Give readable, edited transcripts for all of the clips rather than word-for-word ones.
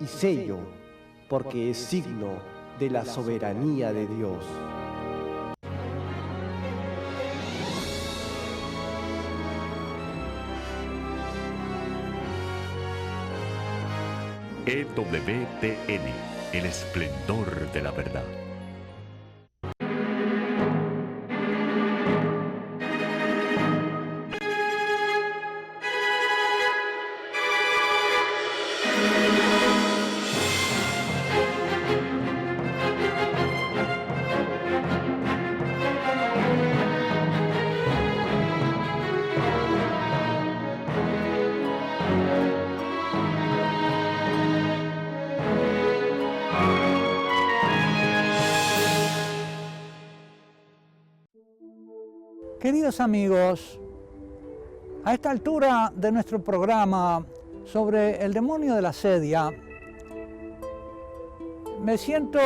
y sello, porque es signo de la soberanía de Dios. EWTN, el esplendor de la verdad. Queridos amigos, a esta altura de nuestro programa sobre el demonio de la sedia, me siento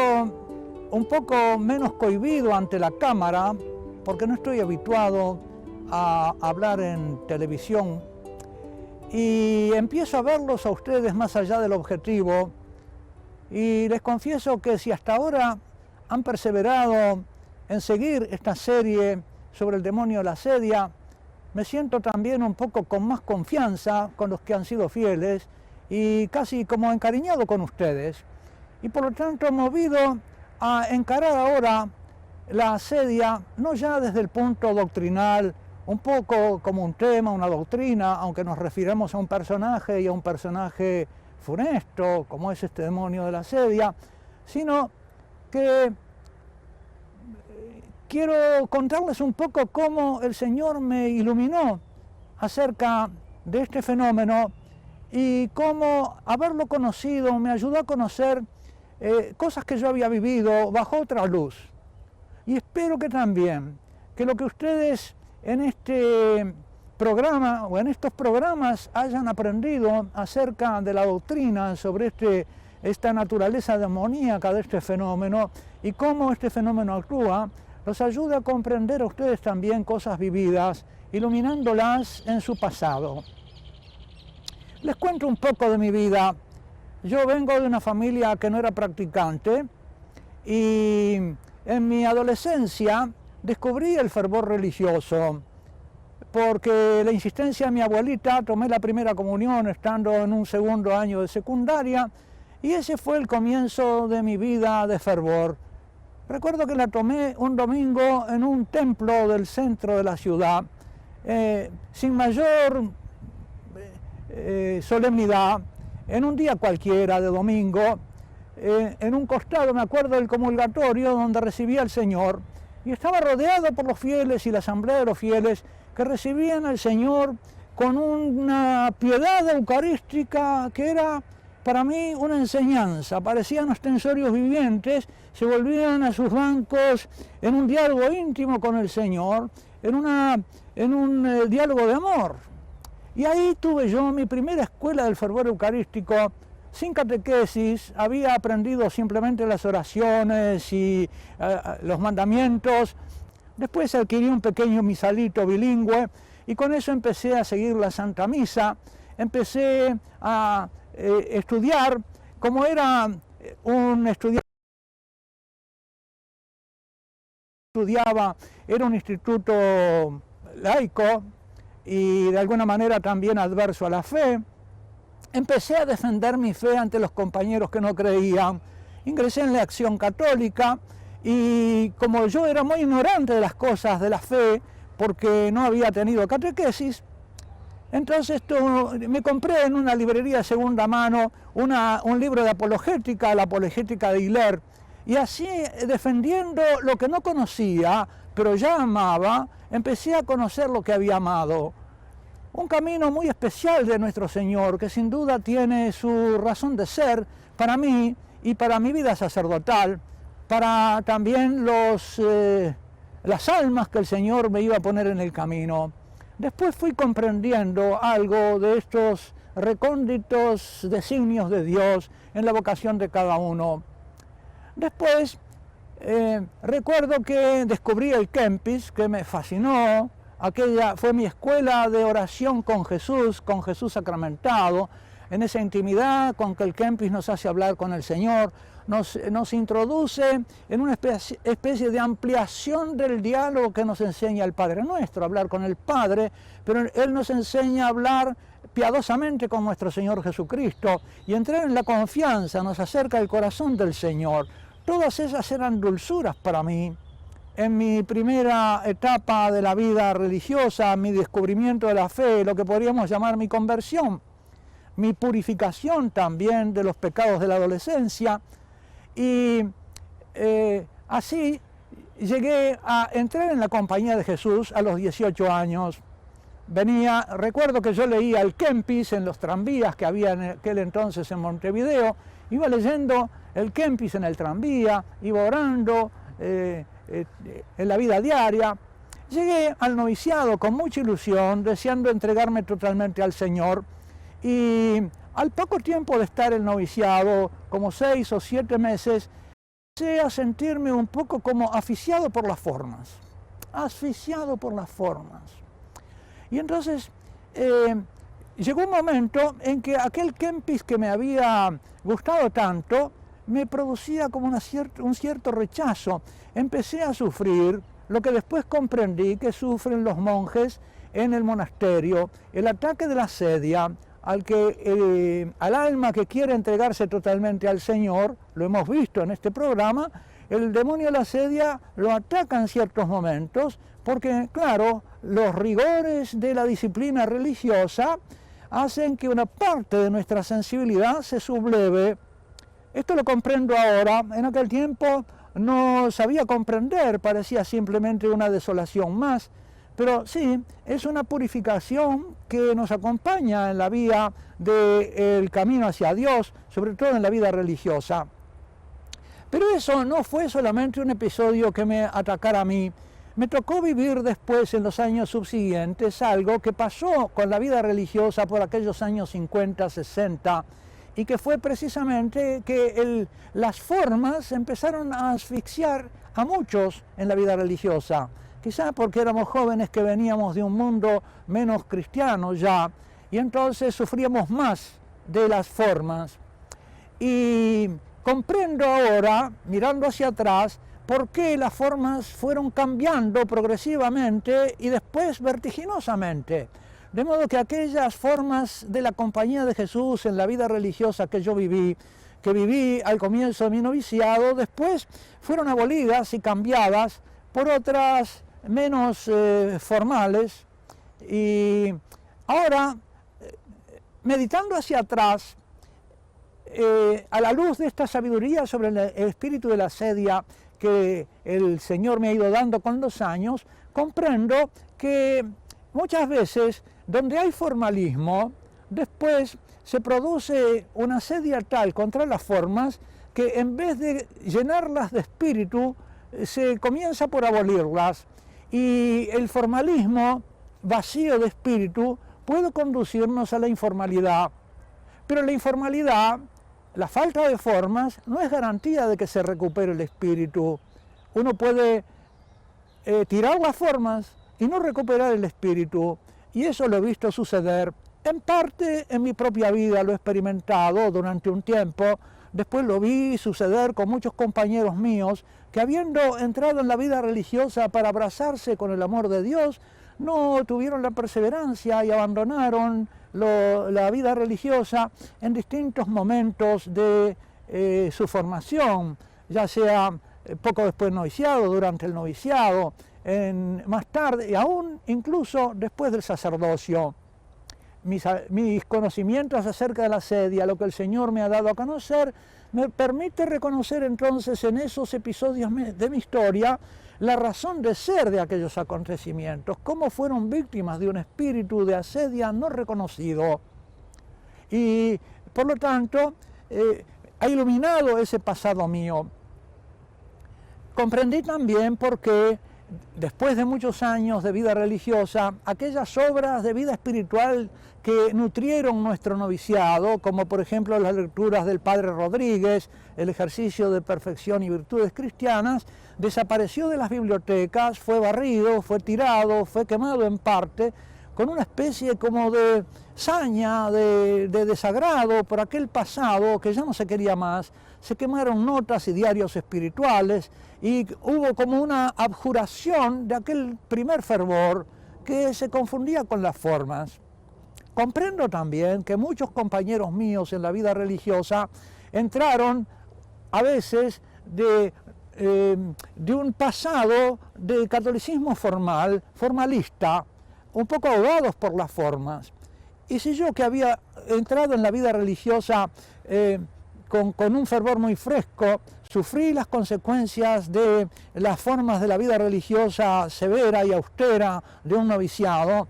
un poco menos cohibido ante la cámara porque no estoy habituado a hablar en televisión y empiezo a verlos a ustedes más allá del objetivo y les confieso que si hasta ahora han perseverado en seguir esta serie sobre el demonio de la sedia, me siento también un poco con más confianza con los que han sido fieles y casi como encariñado con ustedes. Y por lo tanto movido a encarar ahora la sedia, no ya desde el punto doctrinal, un poco como un tema, una doctrina, aunque nos refiramos a un personaje y a un personaje funesto, como es este demonio de la sedia, sino que quiero contarles un poco cómo el Señor me iluminó acerca de este fenómeno y cómo haberlo conocido me ayudó a conocer cosas que yo había vivido bajo otra luz. Y espero que también, que lo que ustedes en este programa o en estos programas hayan aprendido acerca de la doctrina sobre esta naturaleza demoníaca de este fenómeno y cómo este fenómeno actúa, los ayuda a comprender a ustedes también cosas vividas, iluminándolas en su pasado. Les cuento un poco de mi vida. Yo vengo de una familia que no era practicante y en mi adolescencia descubrí el fervor religioso porque la insistencia de mi abuelita, tomé la primera comunión estando en un segundo año de secundaria y ese fue el comienzo de mi vida de fervor. Recuerdo que la tomé un domingo en un templo del centro de la ciudad, sin mayor solemnidad, en un día cualquiera de domingo, en un costado, me acuerdo, del comulgatorio donde recibía al Señor, y estaba rodeado por los fieles y la asamblea de los fieles que recibían al Señor con una piedad eucarística que era para mí una enseñanza. Parecían ostensorios vivientes, se volvían a sus bancos en un diálogo íntimo con el Señor, en un diálogo de amor. Y ahí tuve yo mi primera escuela del fervor eucarístico, sin catequesis, había aprendido simplemente las oraciones y los mandamientos. Después adquirí un pequeño misalito bilingüe y con eso empecé a seguir la Santa Misa, empecé a estudiar, como era un estudiante, era un instituto laico y de alguna manera también adverso a la fe. Empecé a defender mi fe ante los compañeros que no creían, ingresé en la Acción Católica y como yo era muy ignorante de las cosas de la fe, porque no había tenido catequesis, entonces me compré en una librería de segunda mano un libro de apologética, la apologética de Hilaire, y así defendiendo lo que no conocía, pero ya amaba, empecé a conocer lo que había amado. Un camino muy especial de nuestro Señor, que sin duda tiene su razón de ser para mí y para mi vida sacerdotal, para también las almas que el Señor me iba a poner en el camino. Después fui comprendiendo algo de estos recónditos designios de Dios en la vocación de cada uno. Después recuerdo que descubrí el Kempis, que me fascinó. Aquella fue mi escuela de oración con Jesús sacramentado. en esa intimidad con que el Kempis nos hace hablar con el Señor, nos introduce en una especie de ampliación del diálogo que nos enseña el Padre Nuestro, hablar con el Padre, pero Él nos enseña a hablar piadosamente con nuestro Señor Jesucristo y entrar en la confianza, nos acerca al corazón del Señor. Todas esas eran dulzuras para mí. En mi primera etapa de la vida religiosa, mi descubrimiento de la fe, lo que podríamos llamar mi conversión, mi purificación también de los pecados de la adolescencia, y así llegué a entrar en la compañía de Jesús a los 18 años. Recuerdo que yo leía el Kempis en los tranvías que había en aquel entonces en Montevideo, iba leyendo el Kempis en el tranvía, iba orando en la vida diaria. Llegué al noviciado con mucha ilusión, deseando entregarme totalmente al Señor, y al poco tiempo de estar en el noviciado, como 6 o 7 meses, empecé a sentirme un poco como asfixiado por las formas, Y entonces llegó un momento en que aquel Kempis que me había gustado tanto me producía como un cierto rechazo. Empecé a sufrir lo que después comprendí que sufren los monjes en el monasterio, el ataque de la asedia, al alma que quiere entregarse totalmente al Señor. Lo hemos visto en este programa, el demonio de la asedia lo ataca en ciertos momentos, porque claro, los rigores de la disciplina religiosa hacen que una parte de nuestra sensibilidad se subleve. Esto lo comprendo ahora, en aquel tiempo no sabía comprender, parecía simplemente una desolación más, pero sí, es una purificación que nos acompaña en la vía del camino hacia Dios, sobre todo en la vida religiosa. Pero eso no fue solamente un episodio que me atacara a mí. Me tocó vivir después, en los años subsiguientes, algo que pasó con la vida religiosa por aquellos años 50, 60, y que fue precisamente que las formas empezaron a asfixiar a muchos en la vida religiosa. Quizá porque éramos jóvenes que veníamos de un mundo menos cristiano ya, y entonces sufríamos más de las formas. Y comprendo ahora, mirando hacia atrás, por qué las formas fueron cambiando progresivamente y después vertiginosamente. De modo que aquellas formas de la compañía de Jesús en la vida religiosa que viví al comienzo de mi noviciado, después fueron abolidas y cambiadas por otras menos formales. Y ahora, meditando hacia atrás, a la luz de esta sabiduría sobre el espíritu de la asedia que el Señor me ha ido dando con los años, comprendo que muchas veces donde hay formalismo, después se produce una asedia tal contra las formas que en vez de llenarlas de espíritu, se comienza por abolirlas, y el formalismo vacío de espíritu puede conducirnos a la informalidad. Pero la informalidad, la falta de formas, no es garantía de que se recupere el espíritu. Uno puede tirar las formas y no recuperar el espíritu, y eso lo he visto suceder. En parte en mi propia vida lo he experimentado durante un tiempo. Después lo vi suceder con muchos compañeros míos que, habiendo entrado en la vida religiosa para abrazarse con el amor de Dios, no tuvieron la perseverancia y abandonaron la vida religiosa en distintos momentos de su formación, ya sea poco después del noviciado, durante el noviciado, más tarde y aún incluso después del sacerdocio. Mis conocimientos acerca de la asedia, lo que el Señor me ha dado a conocer, me permite reconocer entonces en esos episodios de mi historia la razón de ser de aquellos acontecimientos, cómo fueron víctimas de un espíritu de asedia no reconocido. Y por lo tanto, ha iluminado ese pasado mío. Comprendí también por qué, después de muchos años de vida religiosa, aquellas obras de vida espiritual que nutrieron nuestro noviciado, como por ejemplo las lecturas del Padre Rodríguez, el ejercicio de perfección y virtudes cristianas, desapareció de las bibliotecas, fue barrido, fue tirado, fue quemado en parte, con una especie como de saña, de desagrado por aquel pasado que ya no se quería más. Se quemaron notas y diarios espirituales y hubo como una abjuración de aquel primer fervor que se confundía con las formas. Comprendo también que muchos compañeros míos en la vida religiosa entraron a veces de un pasado de catolicismo formalista, un poco ahogados por las formas. Y si yo, que había entrado en la vida religiosa con un fervor muy fresco, sufrí las consecuencias de las formas de la vida religiosa severa y austera de un noviciado,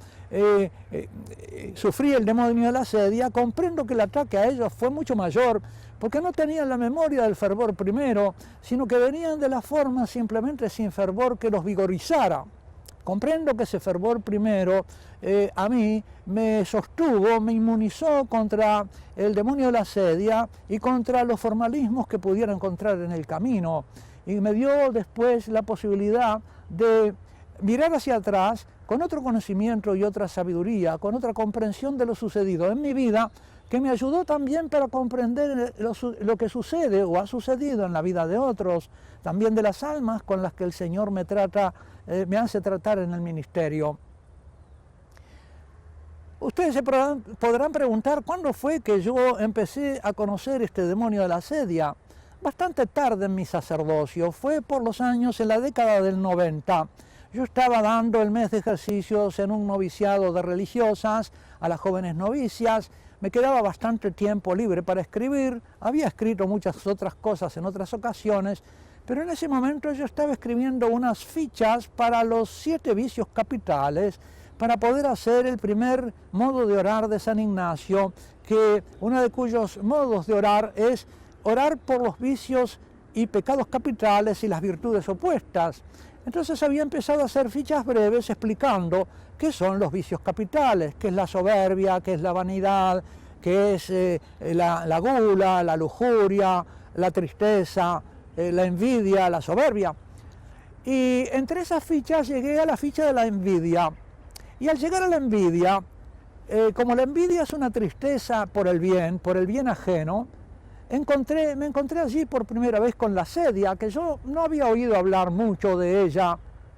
sufrí el demonio de la sedia, comprendo que el ataque a ellos fue mucho mayor, porque no tenían la memoria del fervor primero, sino que venían de las formas simplemente sin fervor que los vigorizara. Comprendo que ese fervor primero a mí me sostuvo, me inmunizó contra el demonio de la sedia y contra los formalismos que pudiera encontrar en el camino. Y me dio después la posibilidad de mirar hacia atrás con otro conocimiento y otra sabiduría, con otra comprensión de lo sucedido en mi vida, que me ayudó también para comprender lo que sucede o ha sucedido en la vida de otros, también de las almas con las que el Señor me hace tratar en el ministerio. Ustedes se podrán preguntar cuándo fue que yo empecé a conocer este demonio de la sedia. Bastante tarde en mi sacerdocio, fue por los años, en la década del 90. Yo estaba dando el mes de ejercicios en un noviciado de religiosas a las jóvenes novicias. Me quedaba bastante tiempo libre para escribir, había escrito muchas otras cosas en otras ocasiones, pero en ese momento yo estaba escribiendo unas fichas para los 7 vicios capitales, para poder hacer el primer modo de orar de San Ignacio, que uno de cuyos modos de orar es orar por los vicios y pecados capitales y las virtudes opuestas. Entonces había empezado a hacer fichas breves explicando qué son los vicios capitales, qué es la soberbia, qué es la vanidad, qué es la gula, la lujuria, la tristeza, la envidia, la soberbia. Y entre esas fichas llegué a la ficha de la envidia. Y al llegar a la envidia, como la envidia es una tristeza por el bien ajeno, me encontré allí por primera vez con la sedia, que yo no había oído hablar mucho de ella,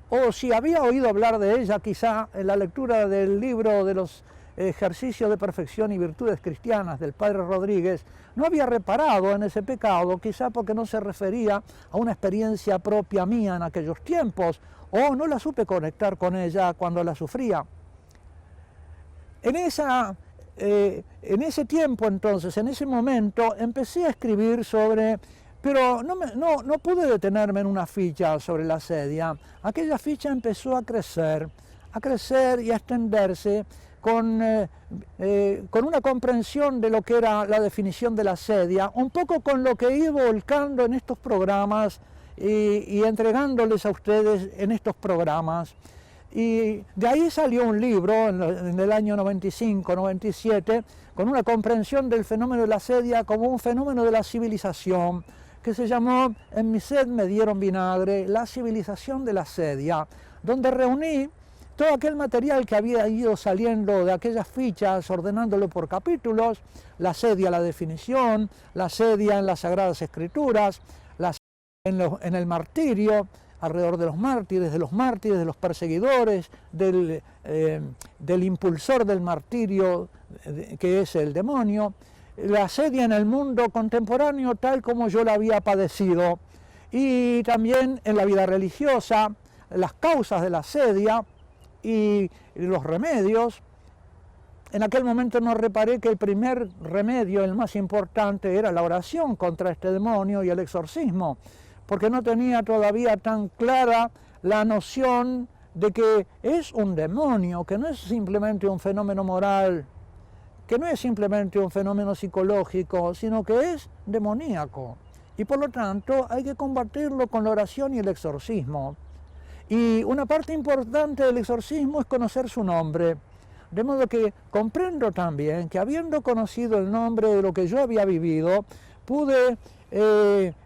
o si había oído hablar de ella quizá en la lectura del libro de los ejercicios de perfección y virtudes cristianas del Padre Rodríguez, no había reparado en ese pecado, quizá porque no se refería a una experiencia propia mía en aquellos tiempos, o no la supe conectar con ella cuando la sufría. En ese tiempo entonces, en ese momento, empecé a escribir sobre, pero no pude detenerme en una ficha sobre la sedia. Aquella ficha empezó a crecer y a extenderse con una comprensión de lo que era la definición de la sedia, un poco con lo que he ido volcando en estos programas y entregándoles a ustedes en estos programas. Y de ahí salió un libro en el año 95-97 con una comprensión del fenómeno de la sedia como un fenómeno de la civilización, que se llamó En mi sed me dieron vinagre, la civilización de la sedia, donde reuní todo aquel material que había ido saliendo de aquellas fichas, ordenándolo por capítulos: la sedia, la definición, la sedia en las Sagradas Escrituras, la sedia en el martirio, alrededor de los mártires, de los perseguidores, del impulsor del martirio, que es el demonio, la sedia en el mundo contemporáneo tal como yo la había padecido, y también en la vida religiosa, las causas de la sedia y los remedios. En aquel momento no reparé que el primer remedio, el más importante, era la oración contra este demonio y el exorcismo, porque no tenía todavía tan clara la noción de que es un demonio, que no es simplemente un fenómeno moral, que no es simplemente un fenómeno psicológico, sino que es demoníaco. Y por lo tanto hay que combatirlo con la oración y el exorcismo. Y una parte importante del exorcismo es conocer su nombre. De modo que comprendo también que, habiendo conocido el nombre de lo que yo había vivido, pude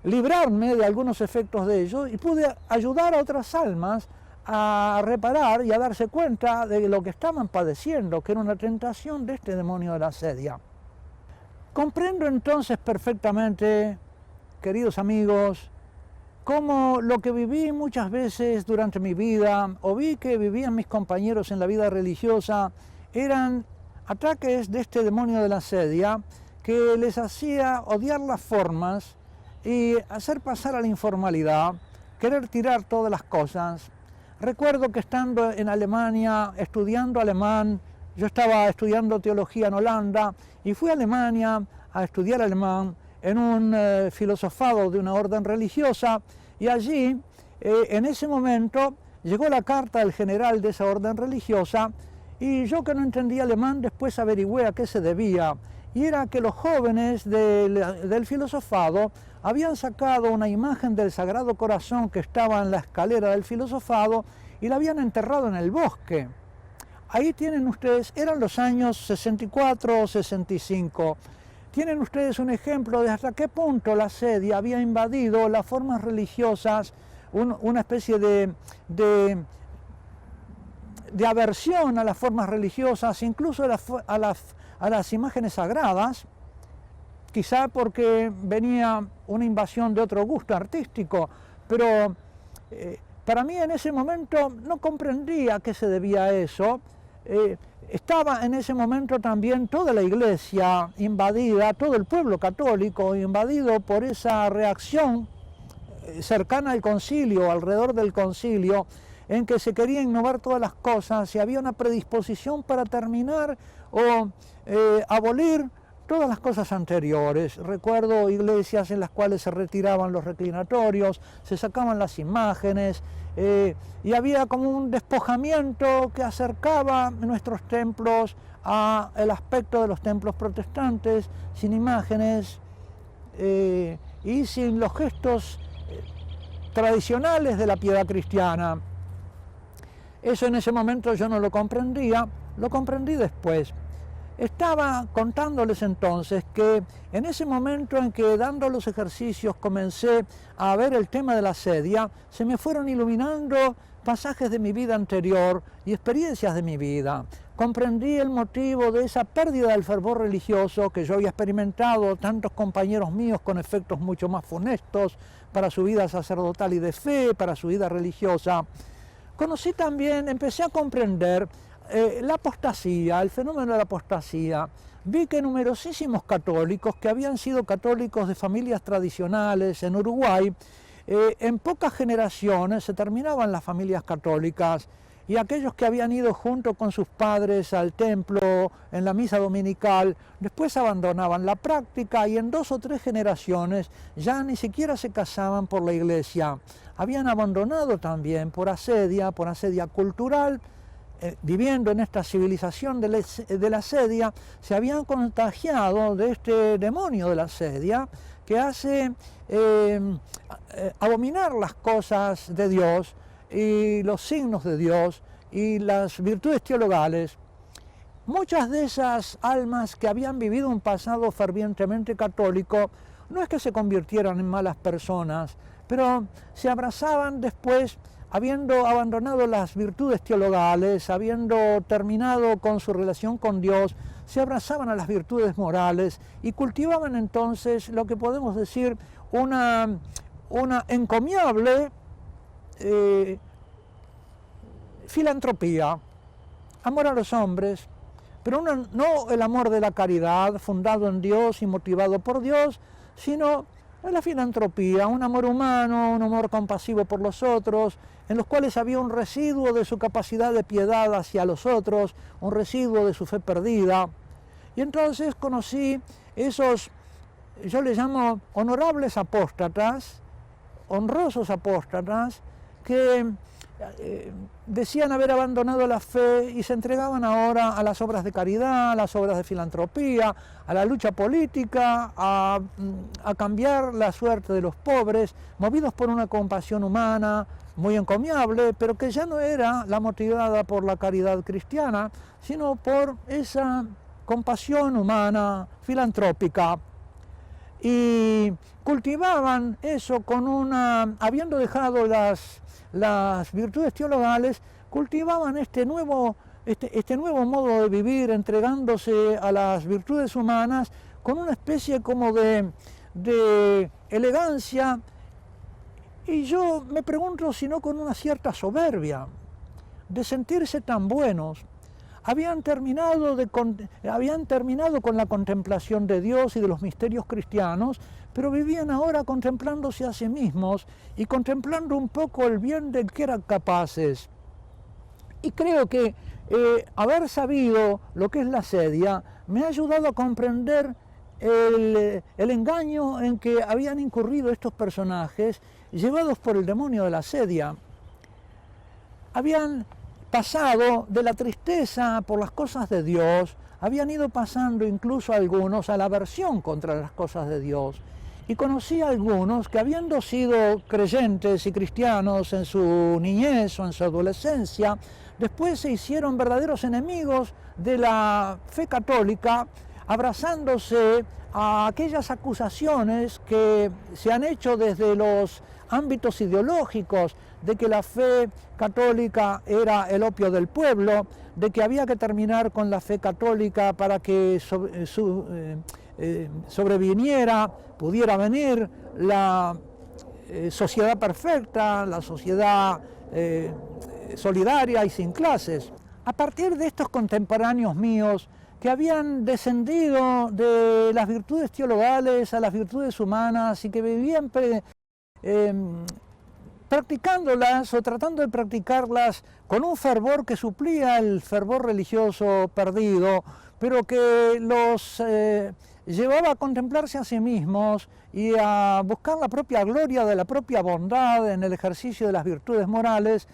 librarme de algunos efectos de ello y pude ayudar a otras almas a reparar y a darse cuenta de lo que estaban padeciendo, que era una tentación de este demonio de la asedia. Comprendo entonces perfectamente, queridos amigos, cómo lo que viví muchas veces durante mi vida, o vi que vivían mis compañeros en la vida religiosa, eran ataques de este demonio de la asedia que les hacía odiar las formas y hacer pasar a la informalidad, querer tirar todas las cosas. Recuerdo que estando en Alemania, estudiando alemán, yo estaba estudiando teología en Holanda y fui a Alemania a estudiar alemán en un filosofado de una orden religiosa, y allí, en ese momento, llegó la carta del general de esa orden religiosa, y yo, que no entendía alemán, después averigüé a qué se debía, y era que los jóvenes del filosofado habían sacado una imagen del Sagrado Corazón que estaba en la escalera del filosofado y la habían enterrado en el bosque. Ahí tienen ustedes, eran los años 64 o 65, tienen ustedes un ejemplo de hasta qué punto la asedia había invadido las formas religiosas, una especie de aversión a las formas religiosas, incluso a las imágenes sagradas, quizá porque venía una invasión de otro gusto artístico, pero para mí en ese momento no comprendía a qué se debía eso. Estaba en ese momento también toda la iglesia invadida, todo el pueblo católico invadido por esa reacción cercana al concilio, alrededor del concilio, en que se quería innovar todas las cosas y había una predisposición para terminar o abolir todas las cosas anteriores. Recuerdo iglesias en las cuales se retiraban los reclinatorios, se sacaban las imágenes, y había como un despojamiento que acercaba nuestros templos al aspecto de los templos protestantes, sin imágenes y sin los gestos tradicionales de la piedad cristiana. Eso en ese momento yo no lo comprendía, lo comprendí después. Estaba contándoles entonces que en ese momento en que, dando los ejercicios, comencé a ver el tema de la asedia, se me fueron iluminando pasajes de mi vida anterior y experiencias de mi vida. Comprendí el motivo de esa pérdida del fervor religioso que yo había experimentado, tantos compañeros míos con efectos mucho más funestos para su vida sacerdotal y de fe, para su vida religiosa. Conocí también, empecé a comprender la apostasía, el fenómeno de la apostasía. Vi que numerosísimos católicos que habían sido católicos de familias tradicionales en Uruguay, en pocas generaciones se terminaban las familias católicas, y aquellos que habían ido junto con sus padres al templo en la misa dominical, después abandonaban la práctica y en 2 o 3 generaciones ya ni siquiera se casaban por la iglesia. Habían abandonado también por asedia cultural. Viviendo en esta civilización de la asedia, se habían contagiado de este demonio de la asedia que hace abominar las cosas de Dios y los signos de Dios y las virtudes teologales. Muchas de esas almas que habían vivido un pasado fervientemente católico no es que se convirtieran en malas personas, pero se abrazaban después, habiendo abandonado las virtudes teologales, habiendo terminado con su relación con Dios, se abrazaban a las virtudes morales y cultivaban entonces lo que podemos decir una encomiable filantropía, amor a los hombres, pero no el amor de la caridad fundado en Dios y motivado por Dios, sino la filantropía, un amor humano, un amor compasivo por los otros, en los cuales había un residuo de su capacidad de piedad hacia los otros, un residuo de su fe perdida. Y entonces conocí esos, yo les llamo honorables apóstatas, honrosos apóstatas, que decían haber abandonado la fe y se entregaban ahora a las obras de caridad, a las obras de filantropía, a la lucha política, a cambiar la suerte de los pobres, movidos por una compasión humana muy encomiable, pero que ya no era la motivada por la caridad cristiana, sino por esa compasión humana filantrópica. Y cultivaban eso habiendo dejado las virtudes teologales, cultivaban este nuevo modo de vivir, entregándose a las virtudes humanas con una especie como de elegancia, y yo me pregunto si no con una cierta soberbia, de sentirse tan buenos. Habían terminado con la contemplación de Dios y de los misterios cristianos, pero vivían ahora contemplándose a sí mismos y contemplando un poco el bien del que eran capaces. Y creo que haber sabido lo que es la asedia me ha ayudado a comprender el engaño en que habían incurrido estos personajes llevados por el demonio de la asedia. Habían pasado de la tristeza por las cosas de Dios, habían ido pasando incluso algunos a la aversión contra las cosas de Dios. Y conocí a algunos que, habiendo sido creyentes y cristianos en su niñez o en su adolescencia, después se hicieron verdaderos enemigos de la fe católica, abrazándose a aquellas acusaciones que se han hecho desde los ámbitos ideológicos, de que la fe católica era el opio del pueblo, de que había que terminar con la fe católica para que pudiera venir la sociedad perfecta, la sociedad solidaria y sin clases. A partir de estos contemporáneos míos que habían descendido de las virtudes teologales a las virtudes humanas y que vivían practicándolas o tratando de practicarlas con un fervor que suplía el fervor religioso perdido, pero que los llevaba a contemplarse a sí mismos y a buscar la propia gloria de la propia bondad en el ejercicio de las virtudes morales,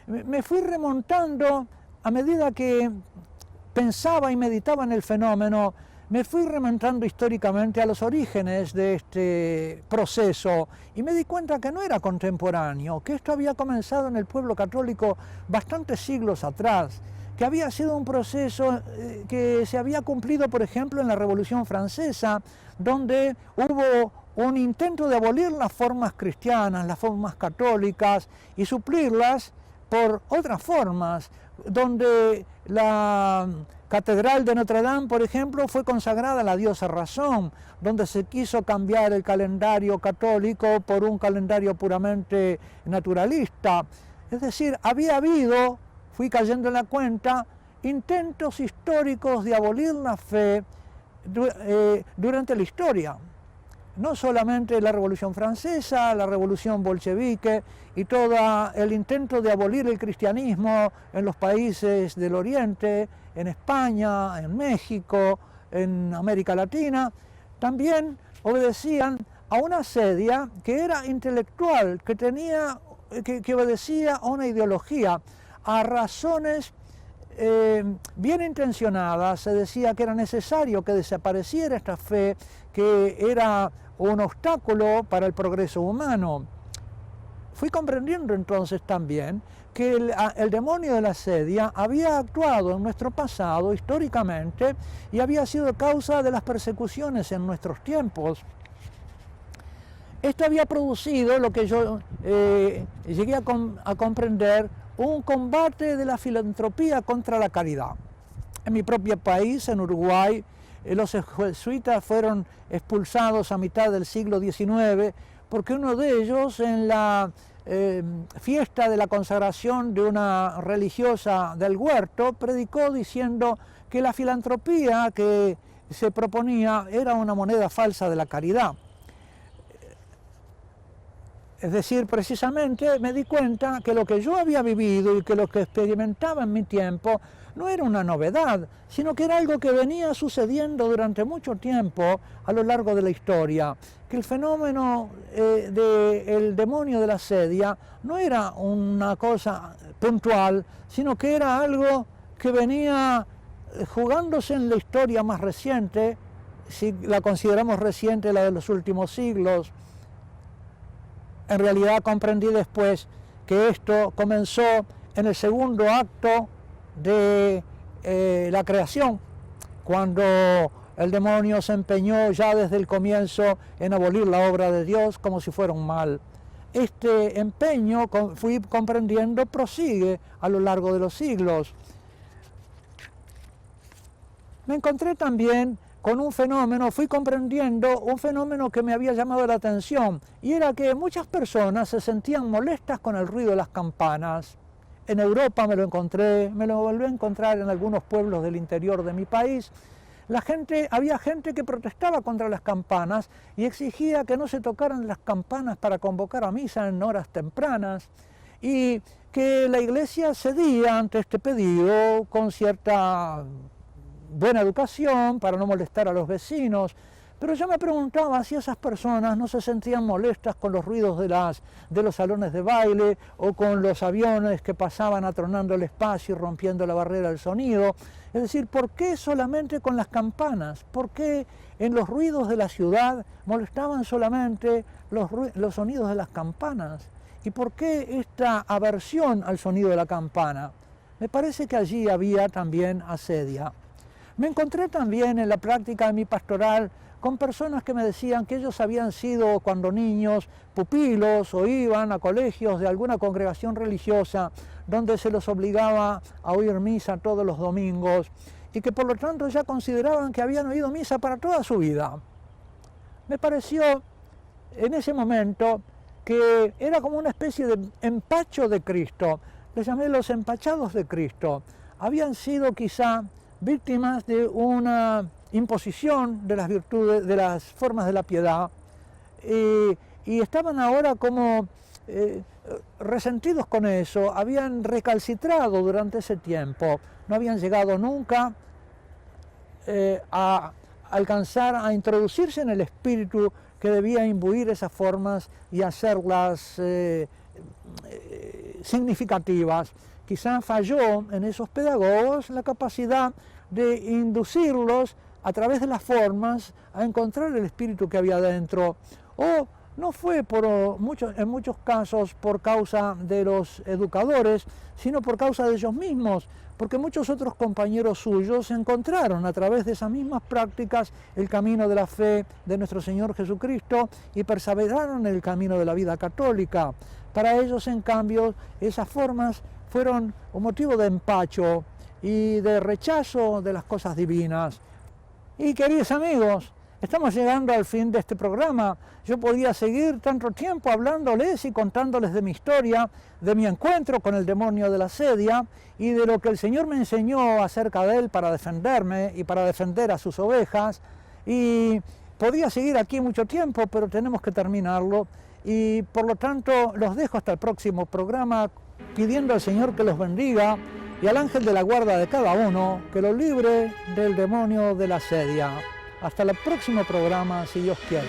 me fui remontando a medida que pensaba y meditaba en el fenómeno, me fui remontando históricamente a los orígenes de este proceso y me di cuenta que no era contemporáneo, que esto había comenzado en el pueblo católico bastantes siglos atrás, que había sido un proceso que se había cumplido, por ejemplo, en la Revolución Francesa, donde hubo un intento de abolir las formas cristianas, las formas católicas, y suplirlas por otras formas, donde la Catedral de Notre Dame, por ejemplo, fue consagrada a la diosa Razón, donde se quiso cambiar el calendario católico por un calendario puramente naturalista. Es decir, había habido, fui cayendo en la cuenta, intentos históricos de abolir la fe durante la historia. No solamente la Revolución Francesa, la Revolución Bolchevique y todo el intento de abolir el cristianismo en los países del Oriente, en España, en México, en América Latina, también obedecían a una asedia que era intelectual, que obedecía a una ideología, a razones bien intencionadas. Se decía que era necesario que desapareciera esta fe, que era un obstáculo para el progreso humano. Fui comprendiendo entonces también que el demonio de la asedia había actuado en nuestro pasado históricamente y había sido causa de las persecuciones en nuestros tiempos. Esto había producido lo que yo llegué a comprender, un combate de la filantropía contra la caridad. En mi propio país, en Uruguay, los jesuitas fueron expulsados a mitad del siglo XIX porque uno de ellos, en la fiesta de la consagración de una religiosa del huerto, predicó diciendo que la filantropía que se proponía era una moneda falsa de la caridad. Es decir, precisamente me di cuenta que lo que yo había vivido y que lo que experimentaba en mi tiempo no era una novedad, sino que era algo que venía sucediendo durante mucho tiempo a lo largo de la historia, que el fenómeno del demonio de la asedia no era una cosa puntual, sino que era algo que venía jugándose en la historia más reciente, si la consideramos reciente, la de los últimos siglos. En realidad comprendí después que esto comenzó en el segundo acto de la creación, cuando el demonio se empeñó ya desde el comienzo en abolir la obra de Dios como si fuera un mal. Este empeño, fui comprendiendo, prosigue a lo largo de los siglos. Me encontré también con un fenómeno, fui comprendiendo un fenómeno que me había llamado la atención, y era que muchas personas se sentían molestas con el ruido de las campanas. En Europa me lo encontré, me lo volví a encontrar en algunos pueblos del interior de mi país. Había gente que protestaba contra las campanas y exigía que no se tocaran las campanas para convocar a misa en horas tempranas, y que la iglesia cedía ante este pedido con cierta buena educación para no molestar a los vecinos. Pero yo me preguntaba si esas personas no se sentían molestas con los ruidos de los salones de baile o con los aviones que pasaban atronando el espacio y rompiendo la barrera del sonido. Es decir, ¿por qué solamente con las campanas? ¿Por qué en los ruidos de la ciudad molestaban solamente los sonidos de las campanas? ¿Y por qué esta aversión al sonido de la campana? Me parece que allí había también asedia. Me encontré también en la práctica de mi pastoral con personas que me decían que ellos habían sido cuando niños pupilos o iban a colegios de alguna congregación religiosa donde se los obligaba a oír misa todos los domingos y que por lo tanto ya consideraban que habían oído misa para toda su vida. Me pareció en ese momento que era como una especie de empacho de Cristo. Les llamé los empachados de Cristo. Habían sido quizá víctimas de una imposición de las virtudes, de las formas de la piedad, y estaban ahora como resentidos con eso, habían recalcitrado durante ese tiempo, no habían llegado nunca a alcanzar a introducirse en el espíritu que debía imbuir esas formas y hacerlas significativas. Quizá falló en esos pedagogos la capacidad de inducirlos a través de las formas a encontrar el espíritu que había dentro, o no fue en muchos casos por causa de los educadores, sino por causa de ellos mismos, porque muchos otros compañeros suyos encontraron a través de esas mismas prácticas el camino de la fe de nuestro Señor Jesucristo y perseveraron en el camino de la vida católica. Para ellos, en cambio, esas formas fueron un motivo de empacho y de rechazo de las cosas divinas. Y queridos amigos, estamos llegando al fin de este programa. Yo podía seguir tanto tiempo hablándoles y contándoles de mi historia, de mi encuentro con el demonio de la sedia y de lo que el Señor me enseñó acerca de él para defenderme y para defender a sus ovejas. Y podía seguir aquí mucho tiempo, pero tenemos que terminarlo. Y por lo tanto los dejo hasta el próximo programa, pidiendo al Señor que los bendiga y al ángel de la guarda de cada uno que lo libre del demonio de la sedia. Hasta el próximo programa, si Dios quiere.